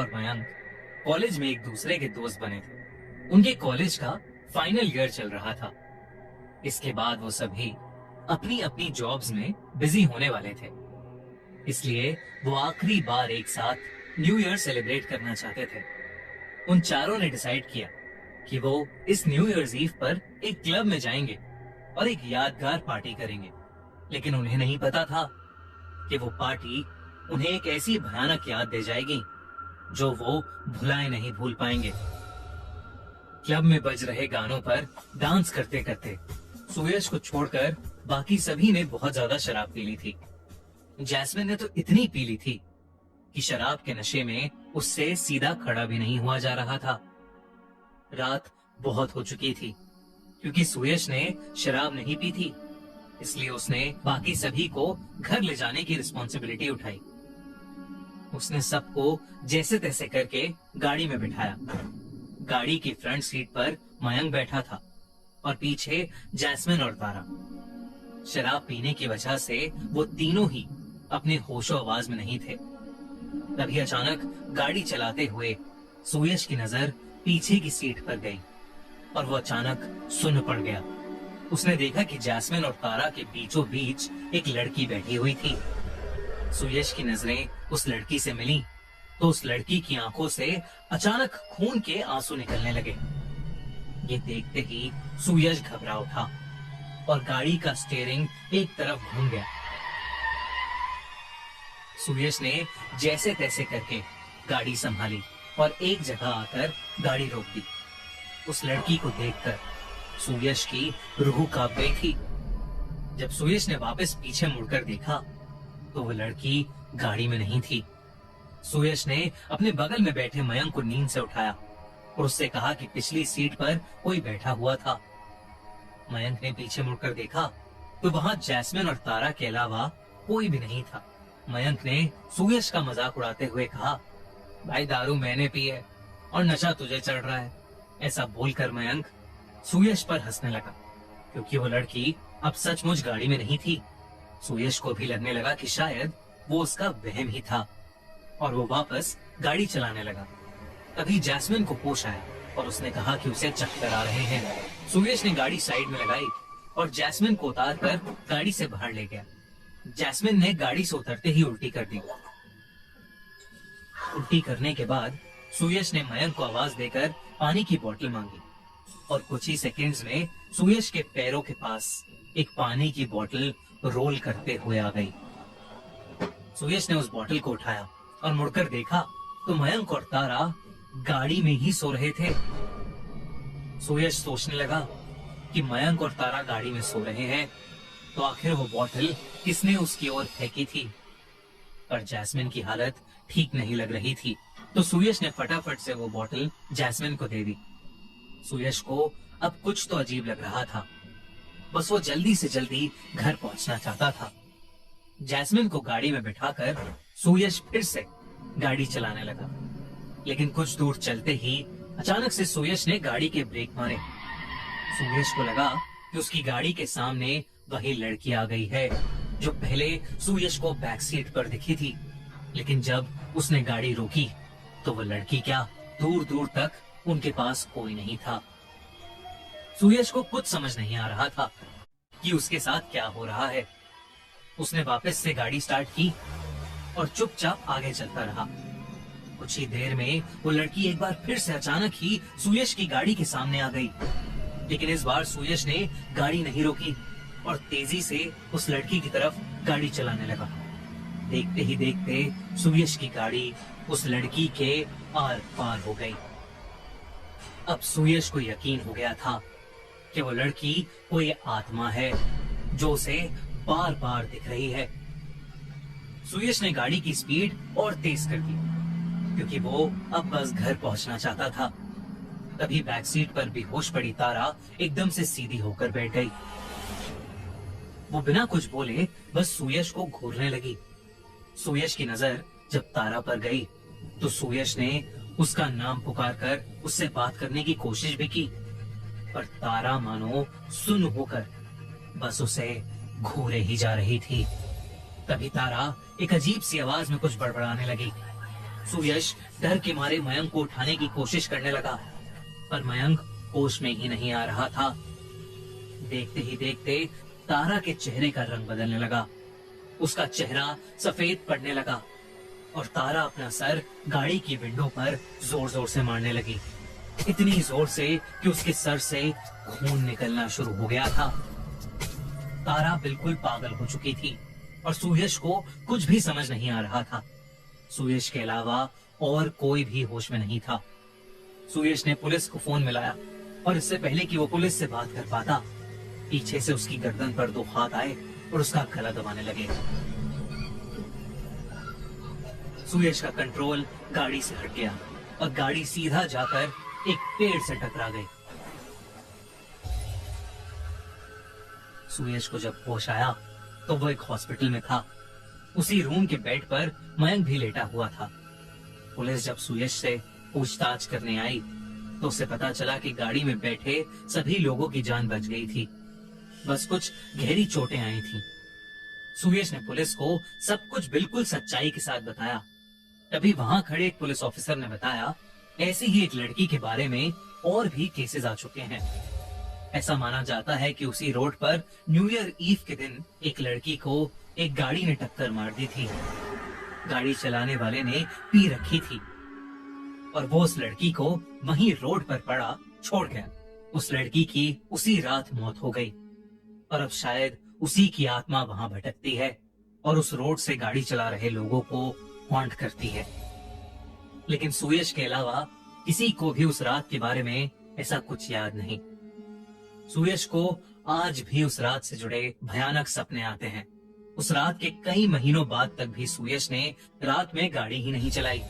और मयंक कॉलेज में एक दूसरे के दोस्त बने थे। उनके कॉलेज का फाइनल ईयर चल रहा था। इसके बाद वो सभी अपनी अपनी जॉब्स में बिजी होने वाले थे, इसलिए वो आखिरी बार एक साथ न्यू ईयर सेलिब्रेट करना चाहते थे। उन चारों ने डिसाइड किया कि वो इस न्यू ईयर्स ईव पर एक क्लब में जाएंगे और एक यादगार पार्टी करेंगे। लेकिन उन्हें नहीं पता था कि वो पार्टी उन्हें एक ऐसी भयानक याद दे जाएगी जो वो भुलाए नहीं भूल पाएंगे। क्लब में बज रहे गानों पर डांस करते करते सुयश को छोड़कर बाकी सभी ने बहुत ज्यादा शराब पी ली थी। जैस्मिन ने तो इतनी पी ली थी कि शराब के नशे में उससे सीधा खड़ा भी नहीं हुआ जा रहा था। रात बहुत हो चुकी थी क्योंकि सुयश ने शराब नहीं पी थी, इसलिए उसने बाकी सभी को घर ले जाने की रिस्पॉन्सिबिलिटी उठाई। उसने सबको जैसे तैसे करके गाड़ी में बिठाया। गाड़ी की फ्रंट सीट पर मयंक बैठा था और पीछे जैस्मिन और तारा। शराब पीने की वजह से वो तीनों ही अपने होशो आवाज में नहीं थे। तभी अचानक गाड़ी चलाते हुए सुयश की नजर पीछे की सीट पर गई और वो अचानक सुन्न पड़ गया। उसने देखा कि जैस्मिन और तारा के बीचों बीच एक लड़की बैठी हुई थी। सुयश की नजरें उस लड़की से मिली तो उस लड़की की आंखों से अचानक खून के आंसू निकलने लगे। ये देखते ही सुयश घबरा उठा और गाड़ी का स्टीयरिंग एक तरफ घूम गया। सुयश ने जैसे तैसे करके गाड़ी संभाली और एक जगह आकर गाड़ी रोक दी। उस लड़की को देखकर सुयश की रूह कांप गई थी। जब सुयश ने वापस पीछे मुड़कर देखा तो वो लड़की गाड़ी में नहीं थी। सुयश ने अपने बगल में बैठे मयंक को नींद से उठाया और उससे कहा कि पिछली सीट पर कोई बैठा हुआ था। मयंक ने पीछे मुड़कर देखा तो वहां जैस्मिन और तारा के अलावा कोई भी नहीं था। मयंक ने सुयश का मजाक उड़ाते हुए कहा, भाई दारू मैंने पी है और नशा तुझे चढ़ रहा है। ऐसा बोलकर मयंक सुयश पर हंसने लगा क्योंकि वो लड़की अब सचमुच गाड़ी में नहीं थी। सुयश को भी लगने लगा कि शायद वो उसका वहम ही था और वो वापस गाड़ी चलाने लगा। तभी जैस्मिन को होश आया और उसने कहा कि उसे चक्कर आ रहे हैं। सुयश ने गाड़ी साइड में लगाई और जैस्मिन को उतार कर गाड़ी से बाहर ले गया। जैस्मिन ने गाड़ी से उतरते ही उल्टी कर दी। उल्टी करने के बाद सुयश ने मयंक को आवाज देकर पानी की बोतल मांगी और कुछ ही सेकंड्स में सुयश के पैरों के पास एक पानी की बोतल रोल करते हुए आ गई। सुयश ने उस बोतल को उठाया और मुड़कर देखा तो मयंक और तारा गाड़ी में ही सो रहे थे। सुयश सोचने लगा कि मयंक और तारा गाड़ी में सो रहे हैं तो आखिर वो बोतल किसने उसकी ओर फेंकी थी। पर जैस्मिन की हालत ठीक नहीं लग रही थी तो सुयश ने फटाफट से वो बोतल जैस्मिन को दे दी। सुयश को अब कुछ तो अजीब लग रहा था, बस वो जल्दी से जल्दी घर पहुंचना चाहता था। जैस्मिन को गाड़ी में बिठाकर सुयश फिर से गाड़ी चलाने लगा, लेकिन कुछ दूर चलते ही अचानक से सुयश ने गाड़ी के ब्रेक मारे। सुयश को लगा कि उसकी गाड़ी के सामने वही लड़की आ गई है जो पहले सुयश को बैक सीट पर दिखी थी, लेकिन जब उसने गाड़ी रोकी तो वो लड़की क्या दूर दूर तक उनके पास कोई नहीं था। सुयश को कुछ समझ नहीं आ रहा था कि उसके साथ क्या हो रहा है। उसने वापस से गाड़ी स्टार्ट की और चुपचाप आगे चलता रहा। कुछ ही देर में वो लड़की एक बार फिर से अचानक ही सुयश की गाड़ी के सामने आ गई, लेकिन इस बार सुयश ने गाड़ी नहीं रोकी और तेजी से उस लड़की की तरफ गाड़ी चलाने लगा। देखते ही देखते सुयश की गाड़ी उस लड़की के आर पार हो गई। अब सुयश को यकीन हो गया था कि वो लड़की कोई आत्मा है जो उसे बार बार दिख रही है। सुयश ने गाड़ी की स्पीड और तेज कर दी क्योंकि वो अब बस घर पहुंचना चाहता था। तभी बैक सीट पर बेहोश पड़ी तारा एकदम से सीधी होकर बैठ गई। वो बिना कुछ बोले बस सुयश को घूरने लगी। सुयश की नजर जब तारा पर गई तो सुयश ने उसका नाम पुकारकर उससे बात करने की कोशिश भी की, पर तारा मानो सुन्न होकर बस उसे घूरे ही जा रही थी। तभी तारा एक अजीब सी आवाज में कुछ बड़बड़ाने लगी। सुयश डर के मारे मयंक को उठाने की कोशिश करने लगा, पर मयंक होश में ही नहीं आ रहा था। देखते ही देखते तारा के चेहरे का रंग बदलने लगा। उसका चेहरा सफेद पड़ने लगा और तारा अपना सर गाड़ी की विंडो पर जोर जोर से मारने लगी। इतनी जोर से कि उसके सर से खून निकलना शुरू हो गया था। तारा बिल्कुल पागल हो चुकी थी और सुयश को कुछ भी समझ नहीं आ रहा था। सुयश के अलावा और कोई भी होश में नहीं था। सुयश ने पुलिस को फोन मिलाया और इससे पहले कि वो पुलिस से बात कर पाता, पीछे से उसकी गर्दन पर दो हाथ आए और उसका गला दबाने लगे। सुयश का कंट्रोल गाड़ी से हट गया और गाड़ी सीधा जाकर एक पेड़ से टकरा गई। सुयश को जब होश आया तो वो एक हॉस्पिटल में था। उसी रूम के बेड पर मयंक भी लेटा हुआ था। पुलिस जब सुयश से पूछताछ करने आई तो उसे पता चला कि गाड़ी में बैठे सभी लोगों की जान बच गई थी, बस कुछ गहरी चोटें आई थीं। सुयश ने पुलिस को सब कुछ बिल्कुल सच्चाई के साथ बताया। तभी वहां खड़े एक पुलिस ऑफिसर ने बताया, ऐसी ही एक लड़की के बारे में और भी केसेस आ चुके हैं। ऐसा माना जाता है कि उसी रोड पर न्यू ईयर ईव के दिन एक लड़की को एक गाड़ी ने टक्कर मार दी थी। गाड़ी चलाने वाले ने पी रखी थी और वो उस लड़की को वहीं रोड पर पड़ा छोड़ गया। उस लड़की की उसी रात मौत हो गई और अब शायद उसी की आत्मा वहां भटकती है और उस रोड से गाड़ी चला रहे लोगों को हॉन्ट करती है। लेकिन सुयश के अलावा किसी को भी उस रात के बारे में ऐसा कुछ याद नहीं। सुयश को आज भी उस रात से जुड़े भयानक सपने आते हैं। उस रात के कई महीनों बाद तक भी सुयश ने रात में गाड़ी ही नहीं चलाई।